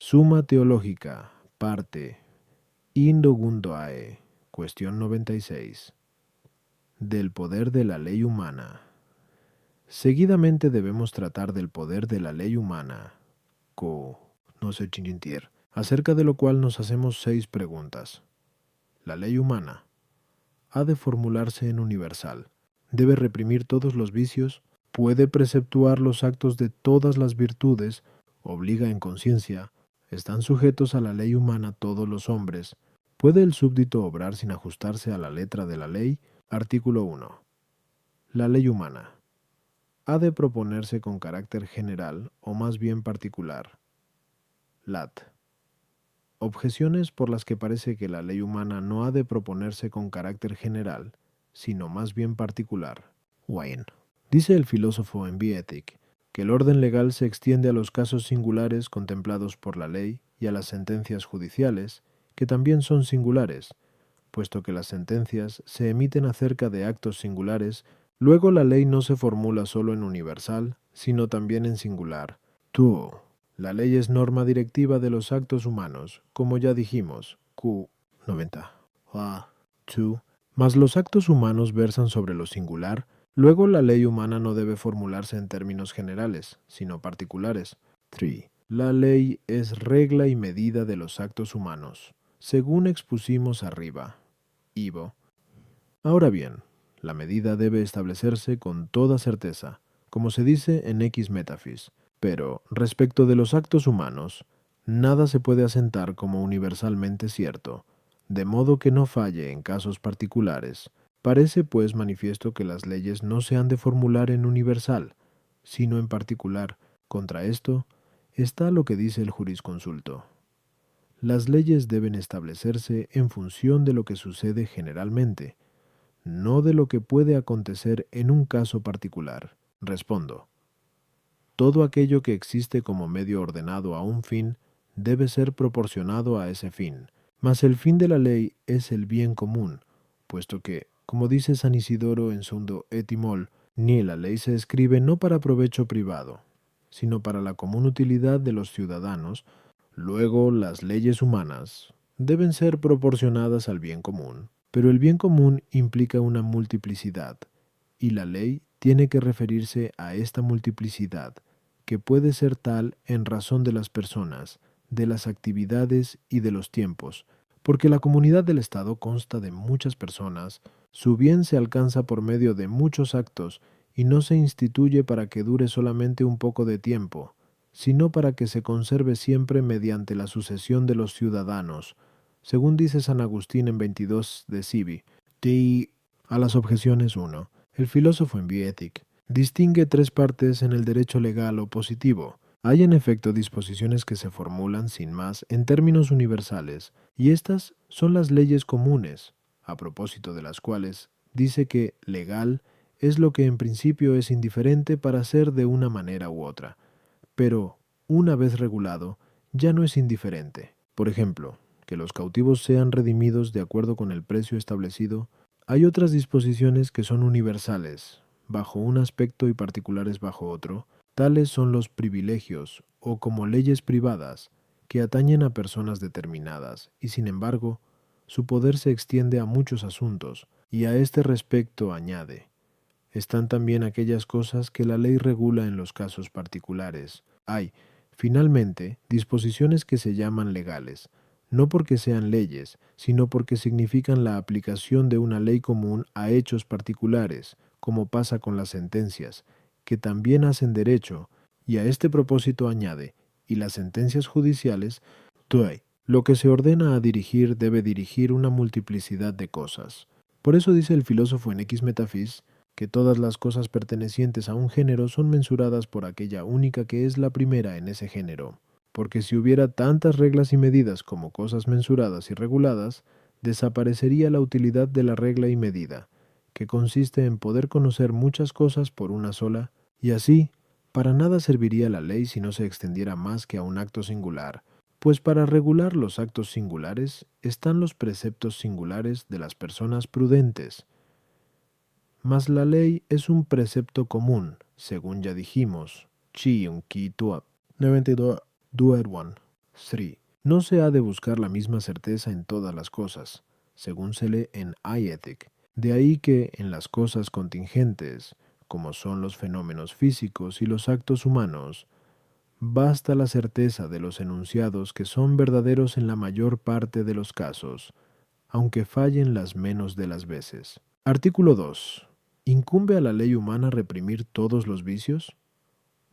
Summa Teológica, parte Indogundoae, cuestión 96. Del poder de la ley humana. Seguidamente debemos tratar del poder de la ley humana, no sé chintintier, acerca de lo cual nos hacemos 6 preguntas. La ley humana ha de formularse en universal, debe reprimir todos los vicios, puede preceptuar los actos de todas las virtudes, obliga en conciencia, están sujetos a la ley humana todos los hombres, puede el súbdito obrar sin ajustarse a la letra de la ley. Artículo 1. La ley humana ha de proponerse con carácter general o más bien particular. Lat. Objeciones por las que parece que la ley humana no ha de proponerse con carácter general, sino más bien particular. Wayne. Dice el filósofo en Bioethic que el orden legal se extiende a los casos singulares contemplados por la ley y a las sentencias judiciales, que también son singulares, puesto que las sentencias se emiten acerca de actos singulares. Luego la ley no se formula solo en universal, sino también en singular. Tú. La ley es norma directiva de los actos humanos, como ya dijimos, Q 90. Mas los actos humanos versan sobre lo singular. Luego la ley humana no debe formularse en términos generales, sino particulares. 3. La ley es regla y medida de los actos humanos, según expusimos arriba. Ivo. Ahora bien, la medida debe establecerse con toda certeza, como se dice en X Metaphys, pero respecto de los actos humanos, nada se puede asentar como universalmente cierto, de modo que no falle en casos particulares. Parece pues manifiesto que las leyes no se han de formular en universal, sino en particular. Contra esto está lo que dice el jurisconsulto. Las leyes deben establecerse en función de lo que sucede generalmente, no de lo que puede acontecer en un caso particular. Respondo. Todo aquello que existe como medio ordenado a un fin debe ser proporcionado a ese fin, mas el fin de la ley es el bien común, puesto que, como dice San Isidoro en Sundo Etimol, ni la ley se escribe no para provecho privado, sino para la común utilidad de los ciudadanos. Luego, las leyes humanas deben ser proporcionadas al bien común, pero el bien común implica una multiplicidad, y la ley tiene que referirse a esta multiplicidad, que puede ser tal en razón de las personas, de las actividades y de los tiempos, porque la comunidad del Estado consta de muchas personas, su bien se alcanza por medio de muchos actos y no se instituye para que dure solamente un poco de tiempo, sino para que se conserve siempre mediante la sucesión de los ciudadanos, según dice San Agustín en 22 de Sibi. A las objeciones 1. El filósofo en Bioethic distingue 3 partes en el derecho legal o positivo. Hay en efecto disposiciones que se formulan sin más en términos universales, y estas son las leyes comunes, a propósito de las cuales dice que legal es lo que en principio es indiferente para ser de una manera u otra, pero una vez regulado ya no es indiferente. Por ejemplo, que los cautivos sean redimidos de acuerdo con el precio establecido. Hay otras disposiciones que son universales, bajo un aspecto y particulares bajo otro. Tales son los privilegios, o como leyes privadas, que atañen a personas determinadas, y sin embargo, su poder se extiende a muchos asuntos, y a este respecto añade: están también aquellas cosas que la ley regula en los casos particulares. Hay, finalmente, disposiciones que se llaman legales, no porque sean leyes, sino porque significan la aplicación de una ley común a hechos particulares, como pasa con las sentencias, que también hacen derecho, y a este propósito añade, y las sentencias judiciales, lo que se ordena a dirigir debe dirigir una multiplicidad de cosas. Por eso dice el filósofo en X Metaphys, que todas las cosas pertenecientes a un género son mensuradas por aquella única que es la primera en ese género, porque si hubiera tantas reglas y medidas como cosas mensuradas y reguladas, desaparecería la utilidad de la regla y medida, que consiste en poder conocer muchas cosas por una sola, y así, para nada serviría la ley si no se extendiera más que a un acto singular, pues para regular los actos singulares están los preceptos singulares de las personas prudentes. Mas la ley es un precepto común, según ya dijimos. 92. 3. No se ha de buscar la misma certeza en todas las cosas, según se lee en iEthic. De ahí que, en las cosas contingentes, como son los fenómenos físicos y los actos humanos, basta la certeza de los enunciados que son verdaderos en la mayor parte de los casos, aunque fallen las menos de las veces. Artículo 2. ¿Incumbe a la ley humana reprimir todos los vicios?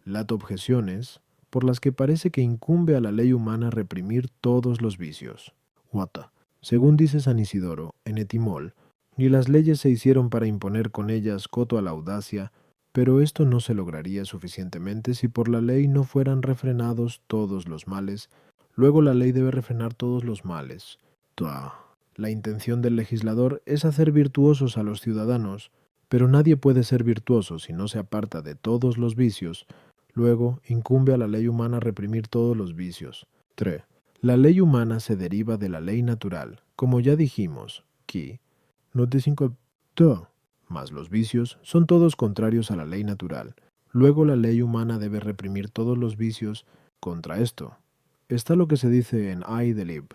Lat objeciones, por las que parece que incumbe a la ley humana reprimir todos los vicios. Wata. Según dice San Isidoro, en Etimol, ni las leyes se hicieron para imponer con ellas coto a la audacia, pero esto no se lograría suficientemente si por la ley no fueran refrenados todos los males. Luego la ley debe refrenar todos los males. La intención del legislador es hacer virtuosos a los ciudadanos, pero nadie puede ser virtuoso si no se aparta de todos los vicios. Luego, incumbe a la ley humana reprimir todos los vicios. 3. La ley humana se deriva de la ley natural, como ya dijimos, que note 5 mas los vicios son todos contrarios a la ley natural. Luego la ley humana debe reprimir todos los vicios. Contra esto está lo que se dice en I de Lib.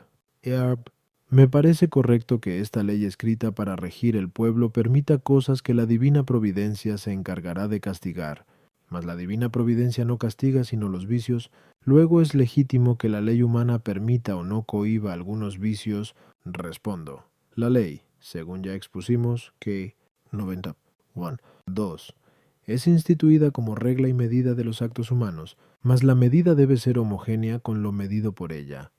Me parece correcto que esta ley escrita para regir el pueblo permita cosas que la divina providencia se encargará de castigar, mas la divina providencia no castiga sino los vicios. Luego es legítimo que la ley humana permita o no cohiba algunos vicios. Respondo. La ley, según ya expusimos, que 91. 2. Es instituida como regla y medida de los actos humanos, mas la medida debe ser homogénea con lo medido por ella,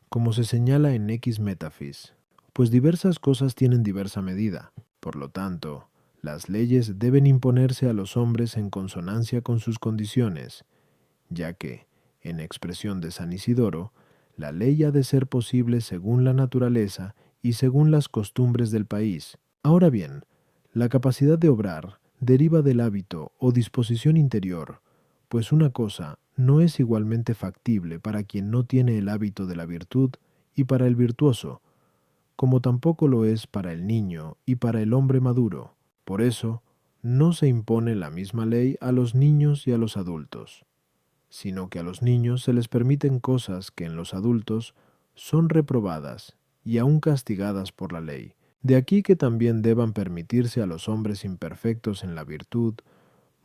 como se señala en X Metafis, pues diversas cosas tienen diversa medida. Por lo tanto, las leyes deben imponerse a los hombres en consonancia con sus condiciones, ya que, en expresión de San Isidoro, la ley ha de ser posible según la naturaleza y según las costumbres del país. Ahora bien, la capacidad de obrar deriva del hábito o disposición interior, pues una cosa no es igualmente factible para quien no tiene el hábito de la virtud y para el virtuoso, como tampoco lo es para el niño y para el hombre maduro. Por eso, no se impone la misma ley a los niños y a los adultos, sino que a los niños se les permiten cosas que en los adultos son reprobadas y aún castigadas por la ley. De aquí que también deban permitirse a los hombres imperfectos en la virtud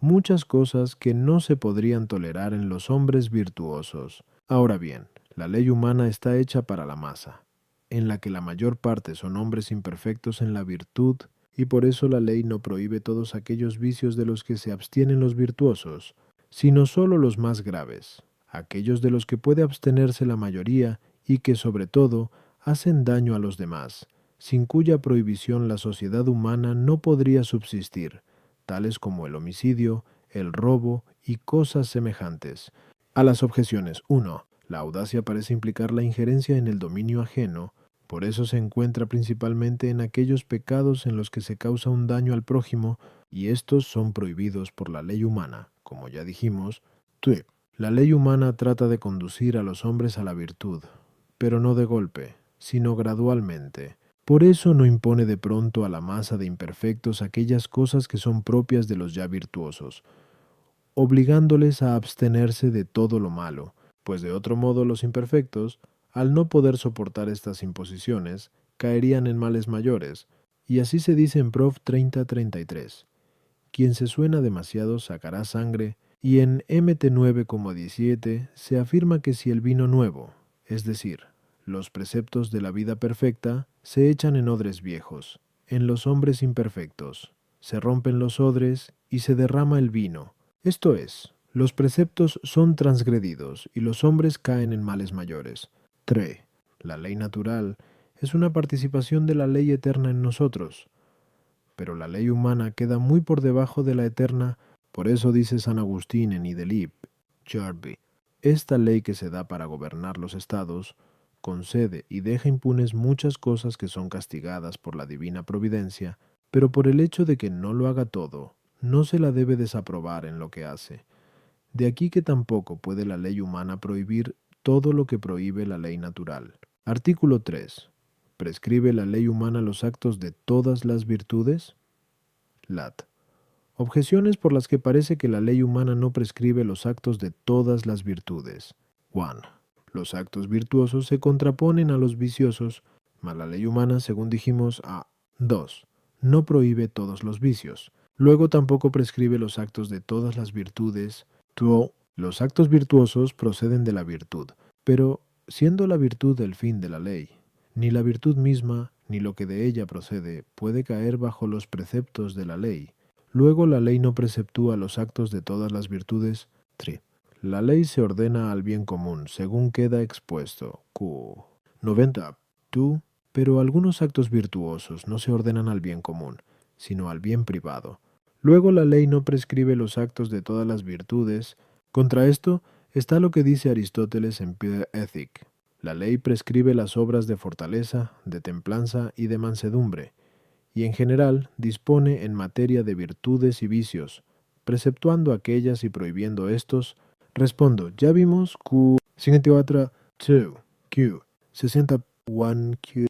muchas cosas que no se podrían tolerar en los hombres virtuosos. Ahora bien, la ley humana está hecha para la masa, en la que la mayor parte son hombres imperfectos en la virtud, y por eso la ley no prohíbe todos aquellos vicios de los que se abstienen los virtuosos, sino sólo los más graves, aquellos de los que puede abstenerse la mayoría y que, sobre todo, hacen daño a los demás, sin cuya prohibición la sociedad humana no podría subsistir, tales como el homicidio, el robo y cosas semejantes. A las objeciones 1. La audacia parece implicar la injerencia en el dominio ajeno, por eso se encuentra principalmente en aquellos pecados en los que se causa un daño al prójimo, y estos son prohibidos por la ley humana, como ya dijimos. 2. La ley humana trata de conducir a los hombres a la virtud, pero no de golpe, sino gradualmente. Por eso no impone de pronto a la masa de imperfectos aquellas cosas que son propias de los ya virtuosos, obligándoles a abstenerse de todo lo malo, pues de otro modo los imperfectos, al no poder soportar estas imposiciones, caerían en males mayores, y así se dice en Prov 30:33. Quien se suena demasiado sacará sangre, y en Mt 9:17 se afirma que si el vino nuevo, es decir, los preceptos de la vida perfecta, se echan en odres viejos, en los hombres imperfectos, se rompen los odres y se derrama el vino. Esto es, los preceptos son transgredidos y los hombres caen en males mayores. 3. La ley natural es una participación de la ley eterna en nosotros, pero la ley humana queda muy por debajo de la eterna. Por eso dice San Agustín en Idelip, Jarby, esta ley que se da para gobernar los estados, concede y deja impunes muchas cosas que son castigadas por la divina providencia, pero por el hecho de que no lo haga todo, no se la debe desaprobar en lo que hace. De aquí que tampoco puede la ley humana prohibir todo lo que prohíbe la ley natural. Artículo 3. ¿Prescribe la ley humana los actos de todas las virtudes? Lat. Objeciones por las que parece que la ley humana no prescribe los actos de todas las virtudes. 1. Los actos virtuosos se contraponen a los viciosos, mas la ley humana, según dijimos, 2. No prohíbe todos los vicios. Luego tampoco prescribe los actos de todas las virtudes. 2. Los actos virtuosos proceden de la virtud, pero siendo la virtud el fin de la ley, ni la virtud misma, ni lo que de ella procede, puede caer bajo los preceptos de la ley. Luego la ley no preceptúa los actos de todas las virtudes. 3. La ley se ordena al bien común, según queda expuesto. Q. 90. Tú, pero algunos actos virtuosos no se ordenan al bien común, sino al bien privado. Luego la ley no prescribe los actos de todas las virtudes. Contra esto está lo que dice Aristóteles en Pure Ethic. La ley prescribe las obras de fortaleza, de templanza y de mansedumbre, y en general dispone en materia de virtudes y vicios, preceptuando aquellas y prohibiendo estos. Respondo, ya vimos Q 54, 2, Q 61, Q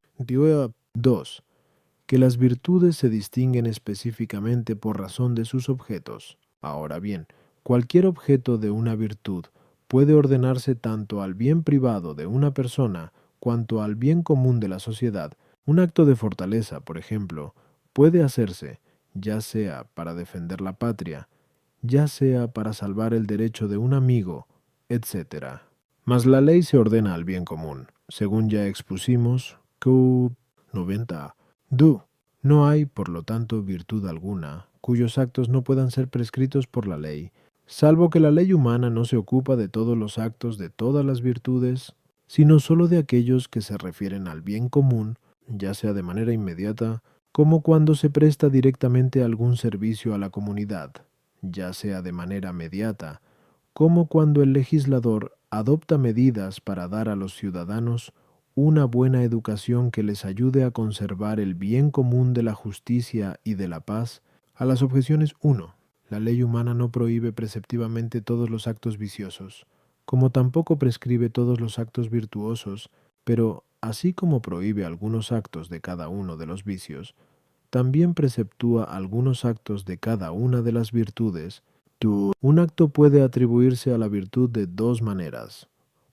2, que las virtudes se distinguen específicamente por razón de sus objetos. Ahora bien, cualquier objeto de una virtud puede ordenarse tanto al bien privado de una persona cuanto al bien común de la sociedad. Un acto de fortaleza, por ejemplo, puede hacerse, ya sea para defender la patria, ya sea para salvar el derecho de un amigo, etc. Mas la ley se ordena al bien común, según ya expusimos, Q 90. No hay, por lo tanto, virtud alguna, cuyos actos no puedan ser prescritos por la ley, salvo que la ley humana no se ocupa de todos los actos de todas las virtudes, sino sólo de aquellos que se refieren al bien común, ya sea de manera inmediata, como cuando se presta directamente algún servicio a la comunidad, ya sea de manera mediata, como cuando el legislador adopta medidas para dar a los ciudadanos una buena educación que les ayude a conservar el bien común de la justicia y de la paz. A las objeciones 1. La ley humana no prohíbe preceptivamente todos los actos viciosos, como tampoco prescribe todos los actos virtuosos, pero así como prohíbe algunos actos de cada uno de los vicios, también preceptúa algunos actos de cada una de las virtudes. Un acto puede atribuirse a la virtud de dos maneras,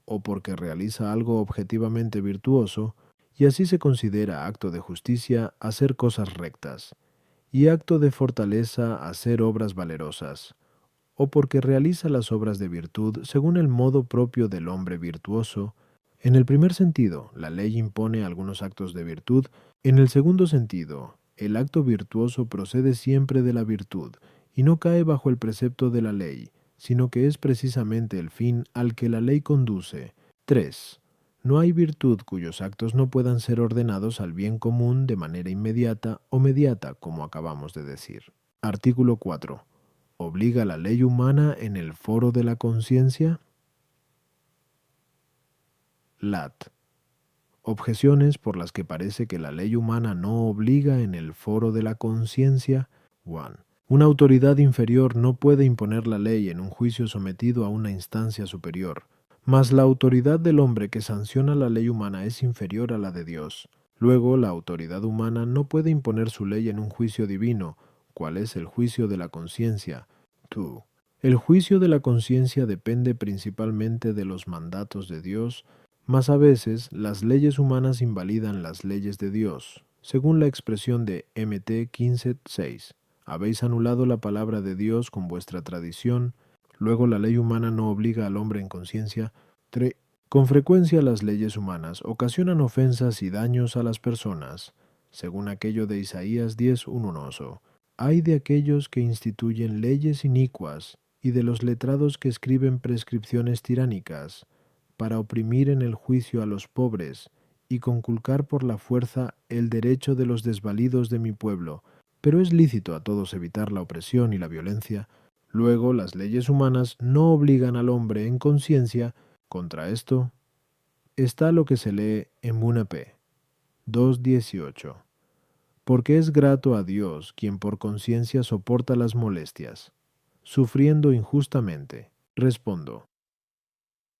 o porque realiza algo objetivamente virtuoso, y así se considera acto de justicia hacer cosas rectas, y acto de fortaleza hacer obras valerosas, o porque realiza las obras de virtud según el modo propio del hombre virtuoso. En el primer sentido, la ley impone algunos actos de virtud. En el segundo sentido, el acto virtuoso procede siempre de la virtud, y no cae bajo el precepto de la ley, sino que es precisamente el fin al que la ley conduce. 3. No hay virtud cuyos actos no puedan ser ordenados al bien común de manera inmediata o mediata, como acabamos de decir. Artículo 4. ¿Obliga la ley humana en el foro de la conciencia? Lat. Objeciones por las que parece que la ley humana no obliga en el foro de la conciencia. 1. Una autoridad inferior no puede imponer la ley en un juicio sometido a una instancia superior, mas la autoridad del hombre que sanciona la ley humana es inferior a la de Dios. Luego, la autoridad humana no puede imponer su ley en un juicio divino, cual es el juicio de la conciencia. 2. El juicio de la conciencia depende principalmente de los mandatos de Dios, mas a veces las leyes humanas invalidan las leyes de Dios, según la expresión de Mt 15:6. Habéis anulado la palabra de Dios con vuestra tradición. Luego la ley humana no obliga al hombre en conciencia. 3. Con frecuencia las leyes humanas ocasionan ofensas y daños a las personas, según aquello de Isaías 10:1. Hay de aquellos que instituyen leyes inicuas y de los letrados que escriben prescripciones tiránicas, para oprimir en el juicio a los pobres y conculcar por la fuerza el derecho de los desvalidos de mi pueblo, pero es lícito a todos evitar la opresión y la violencia. Luego, las leyes humanas no obligan al hombre en conciencia. Contra esto está lo que se lee en Bunapé 2:18. Porque es grato a Dios quien por conciencia soporta las molestias, sufriendo injustamente. Respondo.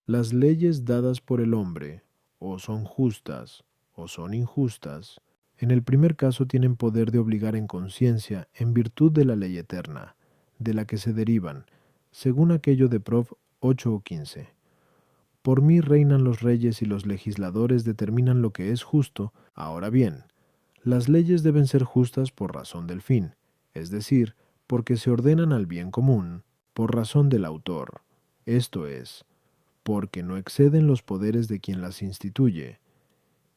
Las leyes dadas por el hombre, o son justas, o son injustas. En el primer caso tienen poder de obligar en conciencia en virtud de la ley eterna, de la que se derivan, según aquello de Prov 8:15. Por mí reinan los reyes y los legisladores determinan lo que es justo. Ahora bien, las leyes deben ser justas por razón del fin, es decir, porque se ordenan al bien común, por razón del autor, esto es, porque no exceden los poderes de quien las instituye,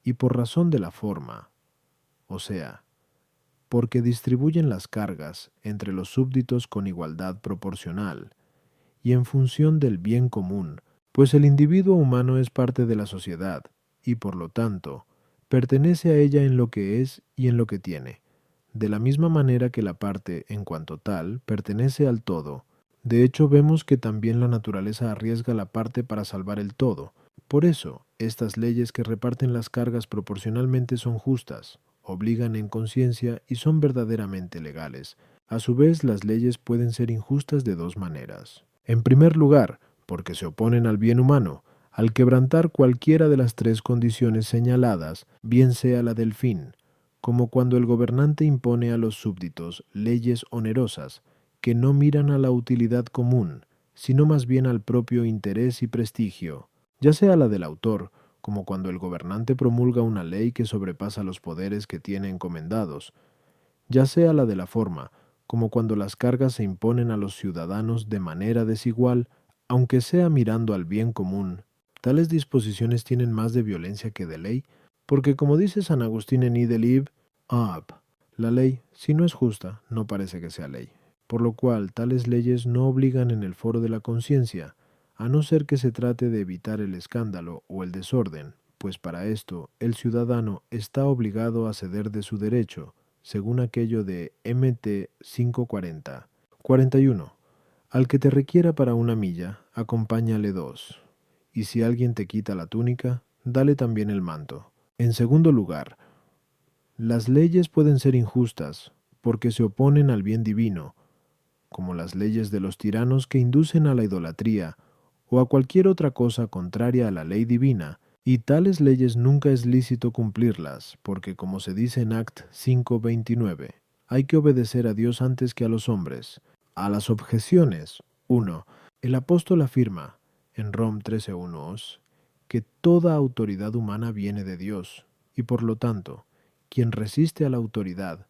y por razón de la forma, o sea, porque distribuyen las cargas entre los súbditos con igualdad proporcional, y en función del bien común, pues el individuo humano es parte de la sociedad, y por lo tanto, pertenece a ella en lo que es y en lo que tiene, de la misma manera que la parte, en cuanto tal, pertenece al todo. De hecho, vemos que también la naturaleza arriesga la parte para salvar el todo. Por eso, estas leyes que reparten las cargas proporcionalmente son justas, obligan en conciencia y son verdaderamente legales. A su vez, las leyes pueden ser injustas de dos maneras. En primer lugar, porque se oponen al bien humano, al quebrantar cualquiera de las tres condiciones señaladas, bien sea la del fin, como cuando el gobernante impone a los súbditos leyes onerosas, que no miran a la utilidad común, sino más bien al propio interés y prestigio, ya sea la del autor, como cuando el gobernante promulga una ley que sobrepasa los poderes que tiene encomendados, ya sea la de la forma, como cuando las cargas se imponen a los ciudadanos de manera desigual, aunque sea mirando al bien común. Tales disposiciones tienen más de violencia que de ley, porque como dice San Agustín en Idelib, la ley, si no es justa, no parece que sea ley. Por lo cual, tales leyes no obligan en el foro de la conciencia, a no ser que se trate de evitar el escándalo o el desorden, pues para esto el ciudadano está obligado a ceder de su derecho, según aquello de MT 540. 41. Al que te requiera para una milla, acompáñale dos. Y si alguien te quita la túnica, dale también el manto. En segundo lugar, las leyes pueden ser injustas, porque se oponen al bien divino, como las leyes de los tiranos que inducen a la idolatría o a cualquier otra cosa contraria a la ley divina, y tales leyes nunca es lícito cumplirlas, porque como se dice en Act 5:29, hay que obedecer a Dios antes que a los hombres. A las objeciones, 1. El apóstol afirma, en Rom 13:1, que toda autoridad humana viene de Dios, y por lo tanto, quien resiste a la autoridad,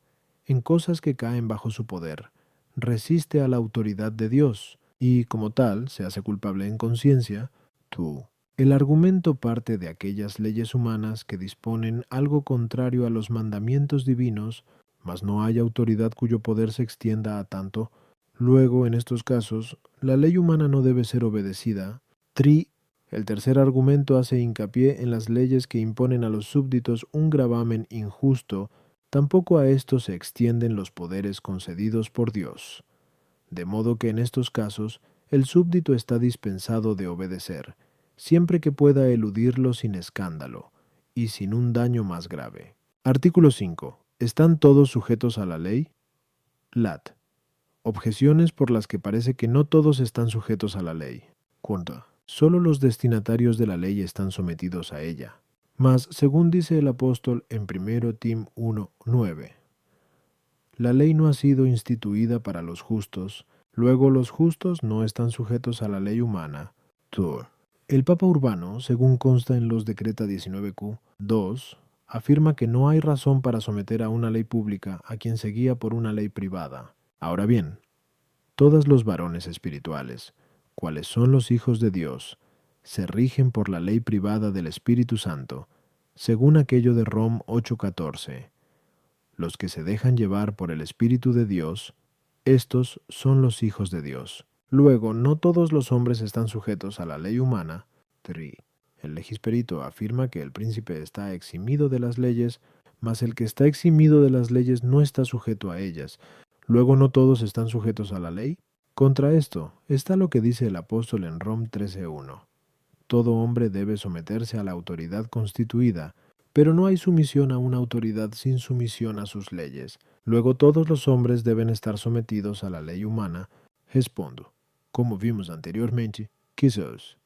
en cosas que caen bajo su poder, resiste a la autoridad de Dios, y como tal se hace culpable en conciencia, tú. El argumento parte de aquellas leyes humanas que disponen algo contrario a los mandamientos divinos, mas no hay autoridad cuyo poder se extienda a tanto. Luego, en estos casos, la ley humana no debe ser obedecida. El tercer argumento hace hincapié en las leyes que imponen a los súbditos un gravamen injusto. Tampoco a esto se extienden los poderes concedidos por Dios. De modo que en estos casos, el súbdito está dispensado de obedecer, siempre que pueda eludirlo sin escándalo y sin un daño más grave. Artículo 5. ¿Están todos sujetos a la ley? Lat. Objeciones por las que parece que no todos están sujetos a la ley. Cuenta. Solo los destinatarios de la ley están sometidos a ella. Mas, según dice el apóstol en 1 Tim 1:9, la ley no ha sido instituida para los justos, luego los justos no están sujetos a la ley humana. Tur. El Papa Urbano, según consta en los Decreta 19Q 2, afirma que no hay razón para someter a una ley pública a quien se guía por una ley privada. Ahora bien, todos los varones espirituales, cuales son los hijos de Dios, se rigen por la ley privada del Espíritu Santo, según aquello de Rom 8:14. Los que se dejan llevar por el Espíritu de Dios, estos son los hijos de Dios. Luego, no todos los hombres están sujetos a la ley humana. 3. El legisperito afirma que el príncipe está eximido de las leyes, mas el que está eximido de las leyes no está sujeto a ellas. Luego, no todos están sujetos a la ley. Contra esto está lo que dice el apóstol en Rom 13:1. Todo hombre debe someterse a la autoridad constituida, pero no hay sumisión a una autoridad sin sumisión a sus leyes. Luego todos los hombres deben estar sometidos a la ley humana. Respondo, como vimos anteriormente, quizás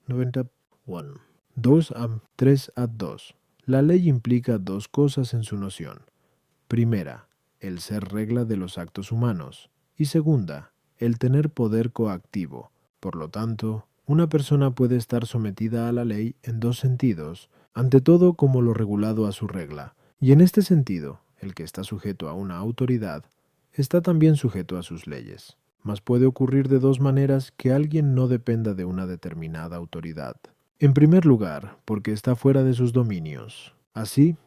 91. 3:2. La ley implica dos cosas en su noción. Primera, el ser regla de los actos humanos, y segunda, el tener poder coactivo. Por lo tanto, Una persona puede estar sometida a la ley en dos sentidos, ante todo como lo regulado a su regla, y en este sentido, el que está sujeto a una autoridad, está también sujeto a sus leyes. Mas puede ocurrir de dos maneras que alguien no dependa de una determinada autoridad. En primer lugar, porque está fuera de sus dominios. Así,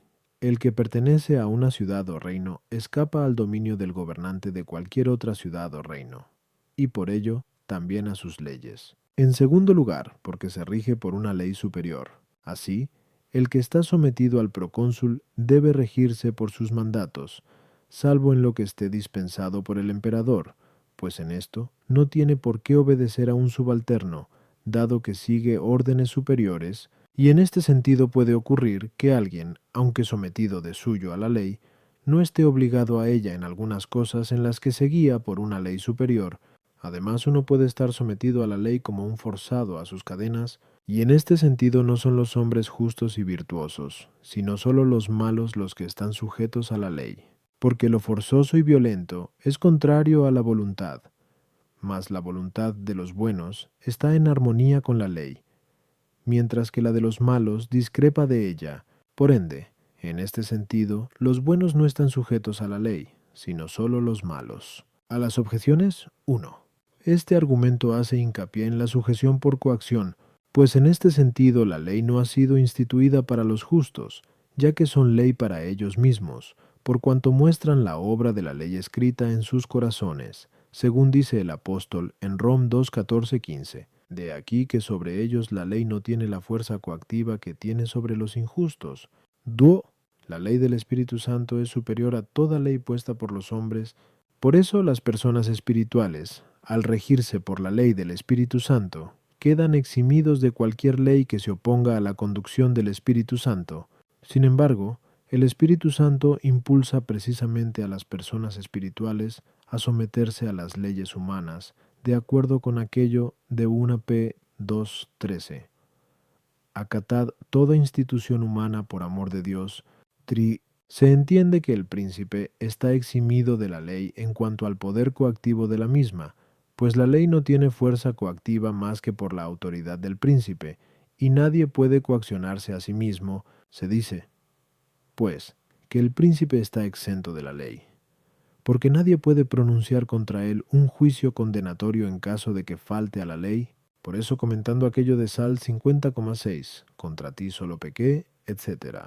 el que pertenece a una ciudad o reino escapa al dominio del gobernante de cualquier otra ciudad o reino, y por ello también a sus leyes. En segundo lugar, porque se rige por una ley superior. Así, el que está sometido al procónsul debe regirse por sus mandatos, salvo en lo que esté dispensado por el emperador, pues en esto no tiene por qué obedecer a un subalterno, dado que sigue órdenes superiores, y en este sentido puede ocurrir que alguien, aunque sometido de suyo a la ley, no esté obligado a ella en algunas cosas en las que se guía por una ley superior. Además, uno puede estar sometido a la ley como un forzado a sus cadenas, y en este sentido no son los hombres justos y virtuosos, sino solo los malos los que están sujetos a la ley. Porque lo forzoso y violento es contrario a la voluntad, mas la voluntad de los buenos está en armonía con la ley, mientras que la de los malos discrepa de ella. Por ende, en este sentido, los buenos no están sujetos a la ley, sino solo los malos. A las objeciones, 1. Este argumento hace hincapié en la sujeción por coacción, pues en este sentido la ley no ha sido instituida para los justos, ya que son ley para ellos mismos, por cuanto muestran la obra de la ley escrita en sus corazones, según dice el apóstol en Rom 2:14-15. De aquí que sobre ellos la ley no tiene la fuerza coactiva que tiene sobre los injustos. Duo, la ley del Espíritu Santo es superior a toda ley puesta por los hombres. Por eso las personas espirituales, al regirse por la ley del Espíritu Santo, quedan eximidos de cualquier ley que se oponga a la conducción del Espíritu Santo. Sin embargo, el Espíritu Santo impulsa precisamente a las personas espirituales a someterse a las leyes humanas, de acuerdo con aquello de 1 P 2:13. Acatad toda institución humana por amor de Dios. Se entiende que el príncipe está eximido de la ley en cuanto al poder coactivo de la misma, pues la ley no tiene fuerza coactiva más que por la autoridad del príncipe, y nadie puede coaccionarse a sí mismo. Se dice, pues, que el príncipe está exento de la ley, porque nadie puede pronunciar contra él un juicio condenatorio en caso de que falte a la ley. Por eso, comentando aquello de Sal 50,6, contra ti solo pequé, etc.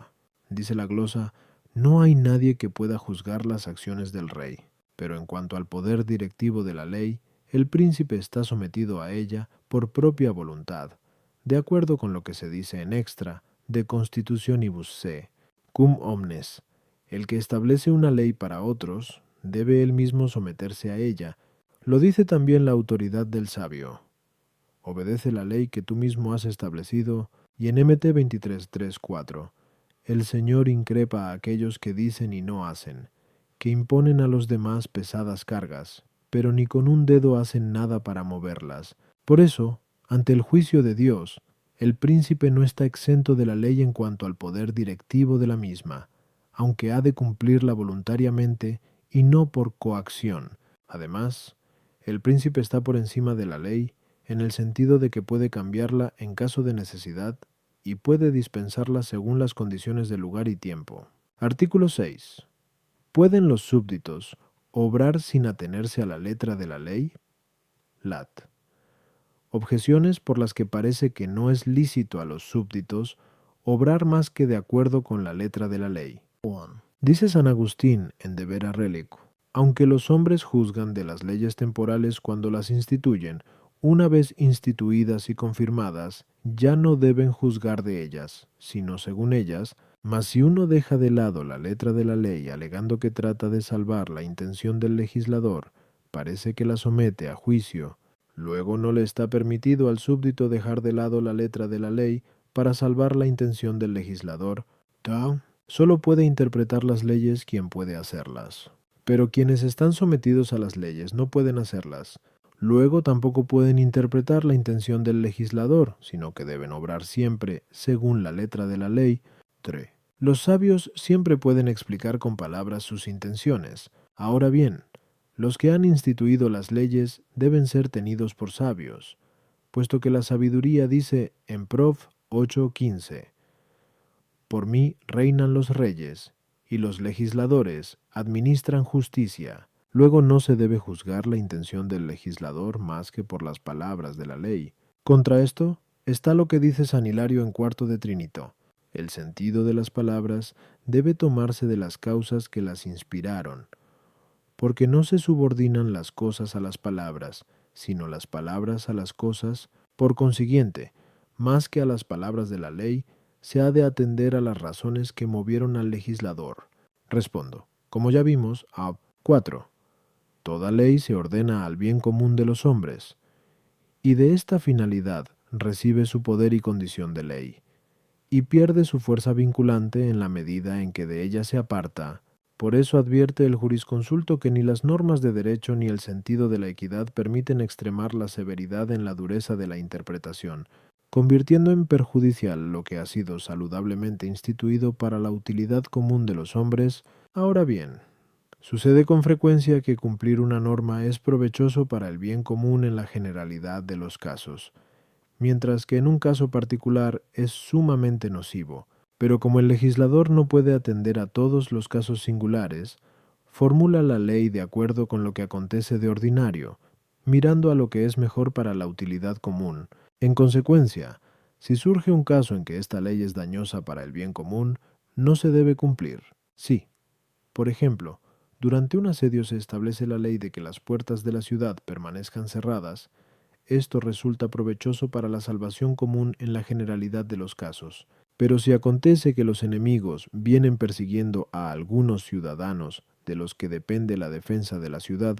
Dice la glosa, no hay nadie que pueda juzgar las acciones del rey, pero en cuanto al poder directivo de la ley, el príncipe está sometido a ella por propia voluntad, de acuerdo con lo que se dice en extra de Constitutionibus se, cum omnes. El que establece una ley para otros, debe él mismo someterse a ella. Lo dice también la autoridad del sabio. Obedece la ley que tú mismo has establecido, y en MT 23:3-4. El Señor increpa a aquellos que dicen y no hacen, que imponen a los demás pesadas cargas, pero ni con un dedo hacen nada para moverlas. Por eso, ante el juicio de Dios, el príncipe no está exento de la ley en cuanto al poder directivo de la misma, aunque ha de cumplirla voluntariamente y no por coacción. Además, el príncipe está por encima de la ley en el sentido de que puede cambiarla en caso de necesidad y puede dispensarla según las condiciones del lugar y tiempo. Artículo 6. ¿Pueden los súbditos obrar sin atenerse a la letra de la ley? Lat. Objeciones por las que parece que no es lícito a los súbditos obrar más que de acuerdo con la letra de la ley. 1. Dice San Agustín en De Vera Reliquo, aunque los hombres juzgan de las leyes temporales cuando las instituyen, una vez instituidas y confirmadas, ya no deben juzgar de ellas, sino según ellas, mas si uno deja de lado la letra de la ley alegando que trata de salvar la intención del legislador, parece que la somete a juicio. Luego no le está permitido al súbdito dejar de lado la letra de la ley para salvar la intención del legislador. Solo puede interpretar las leyes quien puede hacerlas. Pero quienes están sometidos a las leyes no pueden hacerlas. Luego tampoco pueden interpretar la intención del legislador, sino que deben obrar siempre según la letra de la ley. 3. Los sabios siempre pueden explicar con palabras sus intenciones. Ahora bien, los que han instituido las leyes deben ser tenidos por sabios, puesto que la sabiduría dice en Prov 8:15, por mí reinan los reyes, y los legisladores administran justicia. Luego no se debe juzgar la intención del legislador más que por las palabras de la ley. Contra esto está lo que dice San Hilario en Cuarto de Trinito. El sentido de las palabras debe tomarse de las causas que las inspiraron, porque no se subordinan las cosas a las palabras, sino las palabras a las cosas. Por consiguiente, más que a las palabras de la ley, se ha de atender a las razones que movieron al legislador. Respondo, como ya vimos, a 4. Toda ley se ordena al bien común de los hombres, y de esta finalidad recibe su poder y condición de ley, y pierde su fuerza vinculante en la medida en que de ella se aparta. Por eso advierte el jurisconsulto que ni las normas de derecho ni el sentido de la equidad permiten extremar la severidad en la dureza de la interpretación, convirtiendo en perjudicial lo que ha sido saludablemente instituido para la utilidad común de los hombres. Ahora bien, sucede con frecuencia que cumplir una norma es provechoso para el bien común en la generalidad de los casos, mientras que en un caso particular es sumamente nocivo. Pero como el legislador no puede atender a todos los casos singulares, formula la ley de acuerdo con lo que acontece de ordinario, mirando a lo que es mejor para la utilidad común. En consecuencia, si surge un caso en que esta ley es dañosa para el bien común, no se debe cumplir. Sí, por ejemplo, durante un asedio se establece la ley de que las puertas de la ciudad permanezcan cerradas. Esto resulta provechoso para la salvación común en la generalidad de los casos. Pero si acontece que los enemigos vienen persiguiendo a algunos ciudadanos de los que depende la defensa de la ciudad,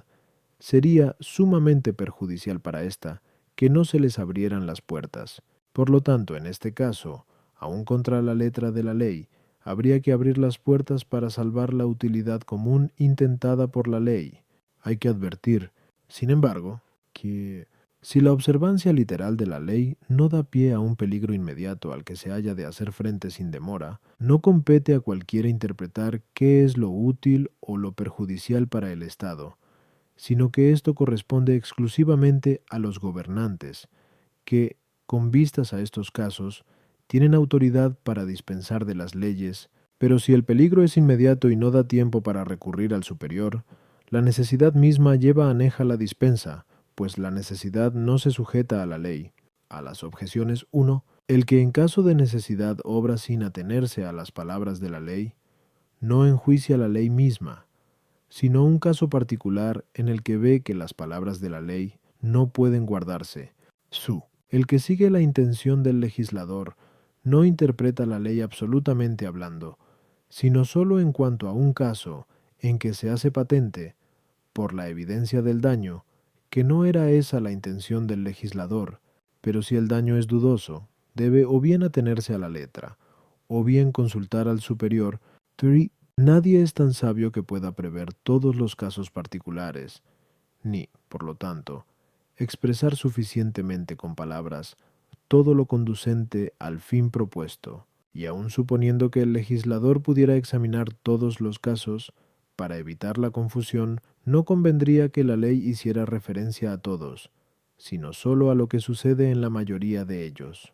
sería sumamente perjudicial para ésta que no se les abrieran las puertas. Por lo tanto, en este caso, aun contra la letra de la ley, habría que abrir las puertas para salvar la utilidad común intentada por la ley. Hay que advertir, sin embargo, que si la observancia literal de la ley no da pie a un peligro inmediato al que se haya de hacer frente sin demora, no compete a cualquiera interpretar qué es lo útil o lo perjudicial para el Estado, sino que esto corresponde exclusivamente a los gobernantes, que, con vistas a estos casos, tienen autoridad para dispensar de las leyes. Pero si el peligro es inmediato y no da tiempo para recurrir al superior, la necesidad misma lleva aneja la dispensa, pues la necesidad no se sujeta a la ley. A las objeciones 1, el que en caso de necesidad obra sin atenerse a las palabras de la ley, no enjuicia la ley misma, sino un caso particular en el que ve que las palabras de la ley no pueden guardarse. El que sigue la intención del legislador no interpreta la ley absolutamente hablando, sino sólo en cuanto a un caso en que se hace patente, por la evidencia del daño, que no era esa la intención del legislador. Pero si el daño es dudoso, debe o bien atenerse a la letra, o bien consultar al superior. 3. Nadie es tan sabio que pueda prever todos los casos particulares, ni, por lo tanto, expresar suficientemente con palabras todo lo conducente al fin propuesto, y aun suponiendo que el legislador pudiera examinar todos los casos, para evitar la confusión, no convendría que la ley hiciera referencia a todos, sino sólo a lo que sucede en la mayoría de ellos.